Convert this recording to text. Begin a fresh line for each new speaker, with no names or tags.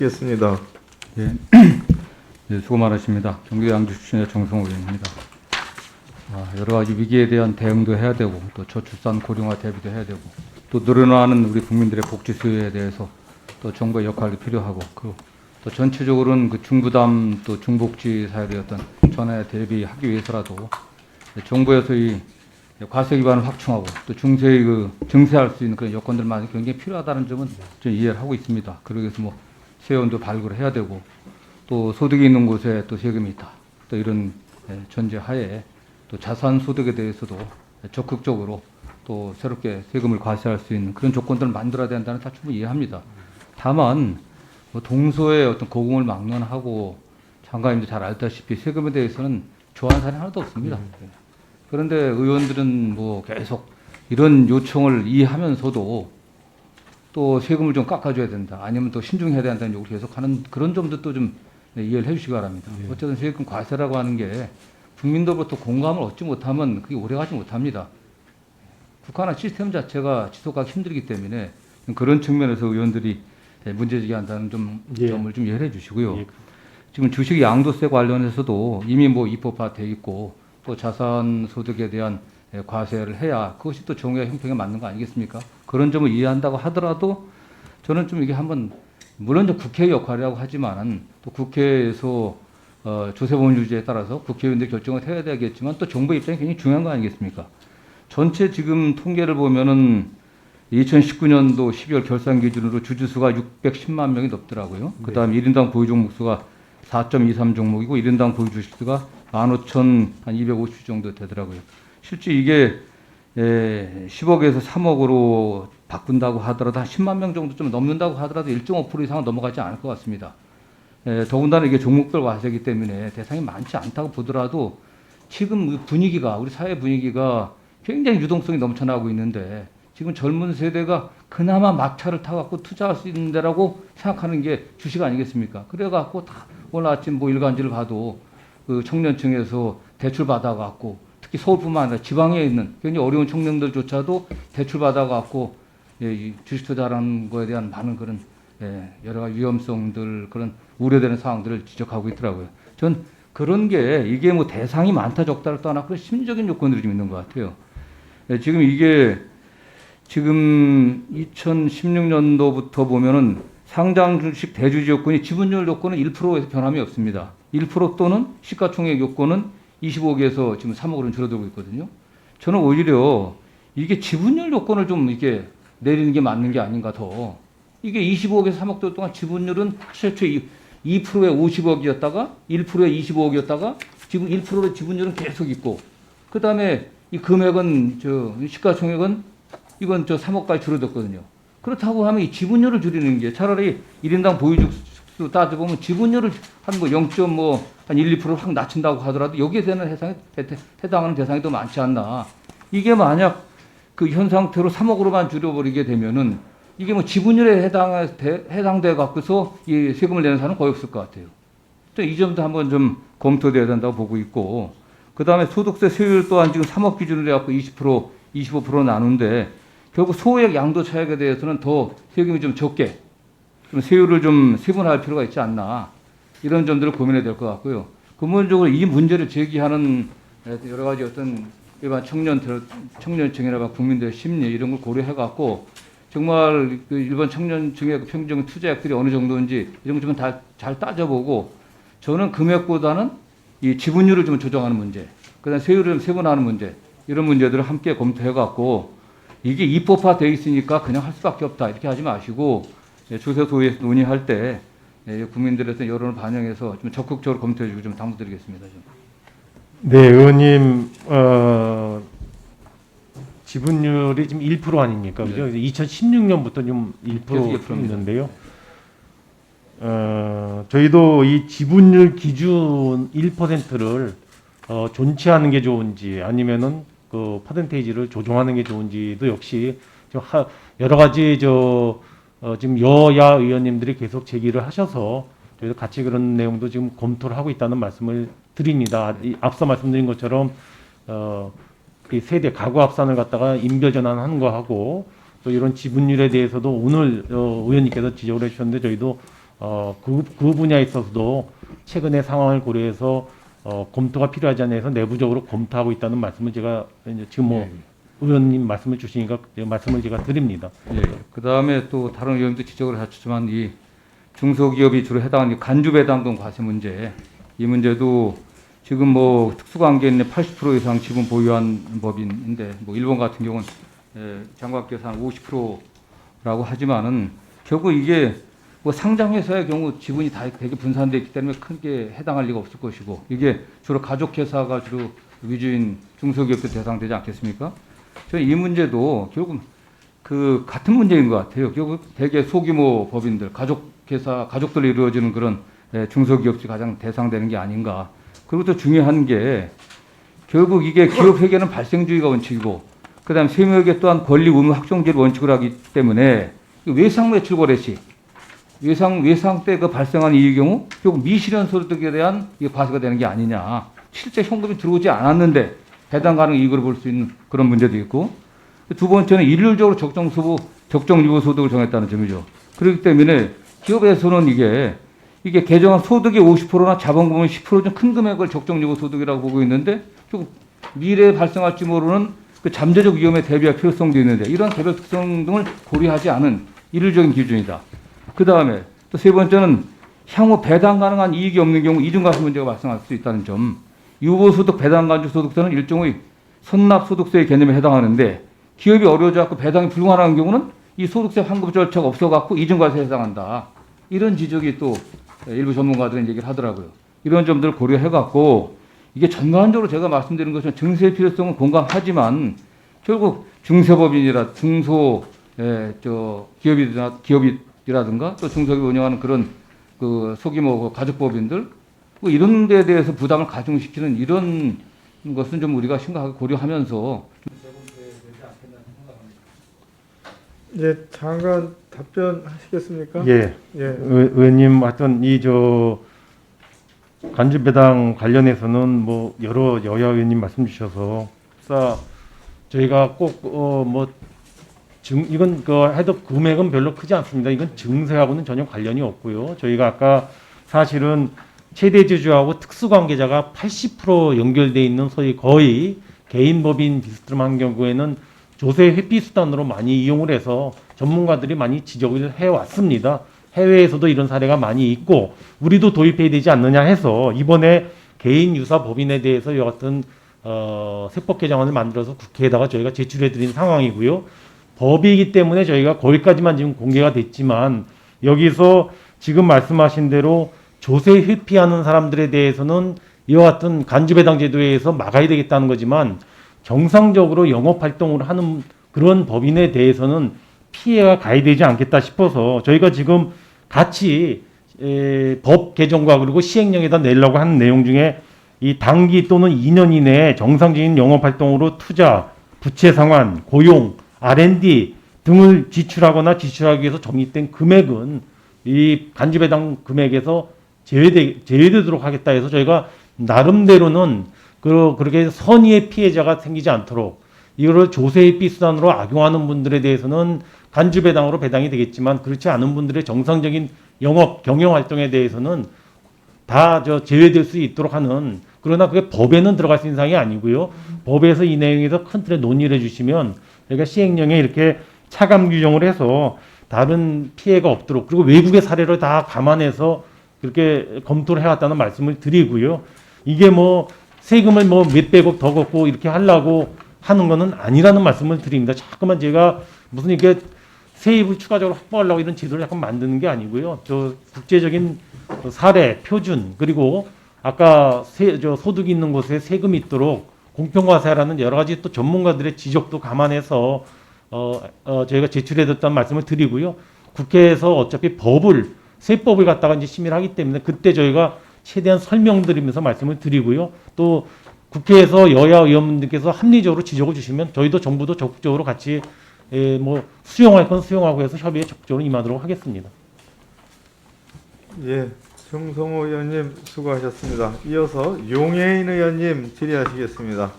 겠습니다.
예, 예, 수고 많으십니다. 경기도 양주 출신의 정성호 의원입니다. 여러 가지 위기에 대한 대응도 해야 되고, 또 저출산 고령화 대비도 해야 되고, 또 늘어나는 우리 국민들의 복지 수요에 대해서 또 정부의 역할도 필요하고, 또 전체적으로는 그 중부담 또 중복지 사회의 어떤 전환에 대비하기 위해서라도 정부에서 이 과세 기반을 확충하고 또 중세의 증세할 수 있는 그런 여건들만 굉장히 필요하다는 점은 좀 이해를 하고 있습니다. 그러기 위해서 뭐 세원도 발굴을 해야 되고 또 소득이 있는 곳에 또 세금이 있다. 또 이런 전제하에 또 자산 소득에 대해서도 적극적으로 또 새롭게 세금을 과세할 수 있는 그런 조건들을 만들어야 된다는 다 충분히 이해합니다. 다만 뭐 동서의 어떤 고금을 막론하고 장관님도 잘 알다시피 세금에 대해서는 좋아하는 사람이 하나도 없습니다. 그런데 의원들은 뭐 계속 이런 요청을 이해하면서도 또 세금을 좀 깎아줘야 된다. 아니면 또 신중해야 된다는 요구를 계속하는 그런 점도 좀 이해를 해주시기 바랍니다. 어쨌든 세금 과세라고 하는 게 국민들로부터 공감을 얻지 못하면 그게 오래가지 못합니다. 국가나 시스템 자체가 지속하기 힘들기 때문에 그런 측면에서 의원들이 문제제기한다는 점을 좀 이해해 주시고요. 지금 주식 양도세 관련해서도 이미 뭐 입법화돼 있고 또 자산 소득에 대한 과세를 해야 그것이 또 정의와 형평에 맞는 거 아니겠습니까? 그런 점을 이해한다고 하더라도 저는 좀 이게 한번 물론 저 국회의 역할이라고 하지만은 또 국회에서 조세법률 유지에 따라서 국회의원들 결정을 해야 되겠지만 또 정부의 입장이 굉장히 중요한 거 아니겠습니까? 전체 지금 통계를 보면은 2019년도 12월 결산 기준으로 주주수가 610만 명이 넘더라고요. 그 다음에 1인당 보유 종목 수가 4.23 종목이고 1인당 보유 주식수가 15,250주 정도 되더라고요. 실제 이게 10억에서 3억으로 바꾼다고 하더라도 한 10만 명 정도 좀 넘는다고 하더라도 1.5% 이상은 넘어가지 않을 것 같습니다. 더군다나 이게 종목별 과세이기 때문에 대상이 많지 않다고 보더라도 지금 분위기가 우리 사회 분위기가 굉장히 유동성이 넘쳐나고 있는데 지금 젊은 세대가 그나마 막차를 타갖고 투자할 수 있는 데라고 생각하는 게 주식 아니겠습니까? 그래갖고 다 오늘 아침 뭐 일간지를 봐도 그 청년층에서 대출 받아갖고 특히 서울뿐만 아니라 지방에 있는 굉장히 어려운 청년들조차도 대출 받아갖고 이 주식 투자라는 거에 대한 많은 그런 여러 가지 위험성들 그런 우려되는 상황들을 지적하고 있더라고요. 전 그런 게 이게 뭐 대상이 많다 적다를 떠나 그런 심리적인 요건들이 좀 있는 것 같아요. 지금 이게 지금 2016년도부터 보면은 상장 주식 대주주 요건이 지분율 요건은 1%에서 변함이 없습니다. 1% 또는 시가총액 요건은 25억에서 지금 3억으로 줄어들고 있거든요. 저는 오히려 이게 지분율 요건을 좀 이렇게 내리는 게 맞는 게 아닌가 더. 이게 25억에서 3억 동안 지분율은 최초 2%에 50억이었다가 1%에 25억이었다가 지금 1%의 지분율은 계속 있고 그 다음에 이 금액은 시가총액은 이건 3억까지 줄어들거든요. 그렇다고 하면 이 지분율을 줄이는 게 차라리 1인당 보유주 따져보면 지분율을 한 뭐 0. 한 1, 2%를 확 낮춘다고 하더라도 여기에 대한 해당하는 대상이 더 많지 않나. 이게 만약 그 현 상태로 3억으로만 줄여버리게 되면은 이게 뭐 지분율에 해당돼 갖고서 이 세금을 내는 사람은 거의 없을 것 같아요. 이 점도 한번 좀 검토돼야 된다고 보고 있고, 그 다음에 소득세 세율 또한 지금 3억 기준으로 해갖고 20%, 25% 나누는데 결국 소액 양도 차익에 대해서는 더 세금이 좀 적게 좀 세율을 좀 세분화할 필요가 있지 않나 이런 점들을 고민해야 될 것 같고요. 근본적으로 이 문제를 제기하는 여러 가지 어떤 일반 청년층이나 국민들의 심리 이런 걸 고려해 갖고 정말 그 일반 청년층의 그 평균적인 투자액들이 어느 정도인지 이런 걸 좀 잘 따져보고 저는 금액보다는 이 지분율을 좀 조정하는 문제, 그다음 세율을 세분화하는 문제 이런 문제들을 함께 검토해 갖고 이게 입법화되어 있으니까 그냥 할 수밖에 없다 이렇게 하지 마시고 조세소에서 논의할 때 국민들의 여론을 반영해서 좀 적극적으로 검토해 주고 좀 당부드리겠습니다.
네, 의원님 지분율이 지금 1% 아닙니까? 그죠? 2016년부터 좀 1% 있는데요. 저희도 이 지분율 기준 1%를 존치하는 게 좋은지 아니면은 그 퍼센테이지를 조정하는 게 좋은지도 역시 여러 가지 지금 여야 의원님들이 계속 제기를 하셔서 저희도 같이 그런 내용도 지금 검토를 하고 있다는 말씀을 드립니다. 앞서 말씀드린 것처럼 그 세대 가구 합산을 갖다가 인별 전환하는 거 하고 또 이런 지분율에 대해서도 오늘 의원님께서 지적을 해주셨는데 저희도 그 분야에 있어서도 최근의 상황을 고려해서 검토가 필요하지 않아서 내부적으로 검토하고 있다는 말씀을 제가 이제 지금 뭐 의원님 말씀을 주시니까 말씀을 제가 드립니다.
예. 그 다음에 또 다른 의원도 지적을 하셨지만 이 중소기업이 주로 해당하는 이 간주배당금 과세 문제, 이 문제도 지금 뭐 특수관계 있는 80% 이상 지분 보유한 법인인데 뭐 일본 같은 경우는 장관께서 한 50%라고 하지만은 결국 이게 뭐 상장회사의 경우 지분이 다 되게 분산되어 있기 때문에 크게 해당할 리가 없을 것이고 이게 주로 가족회사가 주로 위주인 중소기업도 대상되지 않겠습니까? 저는 이 문제도 결국 그 같은 문제인 것 같아요. 결국 대개 소규모 법인들, 가족회사, 가족들로 이루어지는 그런 중소기업이 가장 대상되는 게 아닌가. 그리고 또 중요한 게 결국 이게 기업회계는 발생주의가 원칙이고 그다음에 세무회계 또한 권리 의무 확정제를 원칙으로 하기 때문에 외상 매출 거래 시 외상 때 그 발생한 이의 경우 결국 미실현 소득에 대한 이게 과세가 되는 게 아니냐. 실제 현금이 들어오지 않았는데 배당 가능 이익으로 볼 수 있는 그런 문제도 있고 두 번째는 일률적으로 적정 유효 소득을 정했다는 점이죠. 그렇기 때문에 기업에서는 이게 계정한 소득의 50%나 자본금의 10% 좀 큰 금액을 적정 유효 소득이라고 보고 있는데 좀 미래에 발생할지 모르는 그 잠재적 위험에 대비할 필요성도 있는데 이런 개별 특성 등을 고려하지 않은 일률적인 기준이다. 그 다음에 또 세 번째는 향후 배당 가능한 이익이 없는 경우 이중과세 문제가 발생할 수 있다는 점. 유보소득 배당 간주 소득세는 일종의 선납소득세의 개념에 해당하는데 기업이 어려워져 갖고 배당이 불가능한 경우는 이 소득세 환급 절차가 없어 갖고 이중과세에 해당한다. 이런 지적이 또 일부 전문가들은 얘기를 하더라고요. 이런 점들을 고려해 갖고 이게 전반적으로 제가 말씀드린 것처럼 증세의 필요성은 공감하지만 결국 중소법인이라 중소 기업이라든가 또 중소기업 운영하는 그런 그 소규모 가족법인들 뭐 이런 데에 대해서 부담을 가중시키는 이런 것은 좀 우리가 심각하게 고려하면서
예, 장관 답변하시겠습니까?
예,
예.
의원님 하여튼 간주배당 관련해서는 뭐 여러 여야 의원님 말씀 주셔서 저희가 꼭 이건 해도 금액은 별로 크지 않습니다. 이건 증세하고는 전혀 관련이 없고요. 저희가 아까 사실은 최대 주주하고 특수관계자가 80% 연결돼 있는 소위 거의 개인 법인 비스트름한 경우에는 조세 회피 수단으로 많이 이용을 해서 전문가들이 많이 지적을 해왔습니다. 해외에서도 이런 사례가 많이 있고 우리도 도입해야 되지 않느냐 해서 이번에 개인 유사 법인에 대해서 여하튼 세법 개정안을 만들어서 국회에다가 저희가 제출해드린 상황이고요. 법이기 때문에 저희가 거기까지만 지금 공개가 됐지만 여기서 지금 말씀하신 대로 조세 회피하는 사람들에 대해서는 이와 같은 간주배당 제도에 의해서 막아야 되겠다는 거지만 정상적으로 영업활동을 하는 그런 법인에 대해서는 피해가 가야 되지 않겠다 싶어서 저희가 지금 같이 법 개정과 그리고 시행령에다 내려고 하는 내용 중에 이 단기 또는 2년 이내에 정상적인 영업활동으로 투자, 부채 상환, 고용, R&D 등을 지출하거나 지출하기 위해서 적립된 금액은 이 간주배당 금액에서 제외되도록 하겠다 해서 저희가 나름대로는 그렇게 선의의 피해자가 생기지 않도록 이거를 조세회피 수단으로 악용하는 분들에 대해서는 간주배당으로 배당이 되겠지만 그렇지 않은 분들의 정상적인 영업 경영 활동에 대해서는 다 제외될 수 있도록 하는 그러나 그게 법에는 들어갈 수 있는 사항이 아니고요. 법에서 이 내용에서 큰 틀에 논의를 해주시면 저희가 시행령에 이렇게 차감 규정을 해서 다른 피해가 없도록 그리고 외국의 사례를 다 감안해서 그렇게 검토를 해왔다는 말씀을 드리고요. 이게 뭐 세금을 뭐 몇백억 더 걷고 이렇게 하려고 하는 거는 아니라는 말씀을 드립니다. 자꾸만 제가 무슨 이게 세입을 추가적으로 확보하려고 이런 제도를 약간 만드는 게 아니고요. 저 국제적인 사례, 표준 그리고 아까 소득이 있는 곳에 세금이 있도록 공평과세라는 여러 가지 또 전문가들의 지적도 감안해서 저희가 제출해뒀다는 말씀을 드리고요. 국회에서 어차피 세법을 갖다가 이제 심의를 하기 때문에 그때 저희가 최대한 설명드리면서 말씀을 드리고요. 또 국회에서 여야 의원분들께서 합리적으로 지적을 주시면 저희도 정부도 적극적으로 같이 수용할 건 수용하고 해서 협의에 적극적으로 임하도록 하겠습니다.
예, 정성호 의원님 수고하셨습니다. 이어서 용해인 의원님 질의하시겠습니다.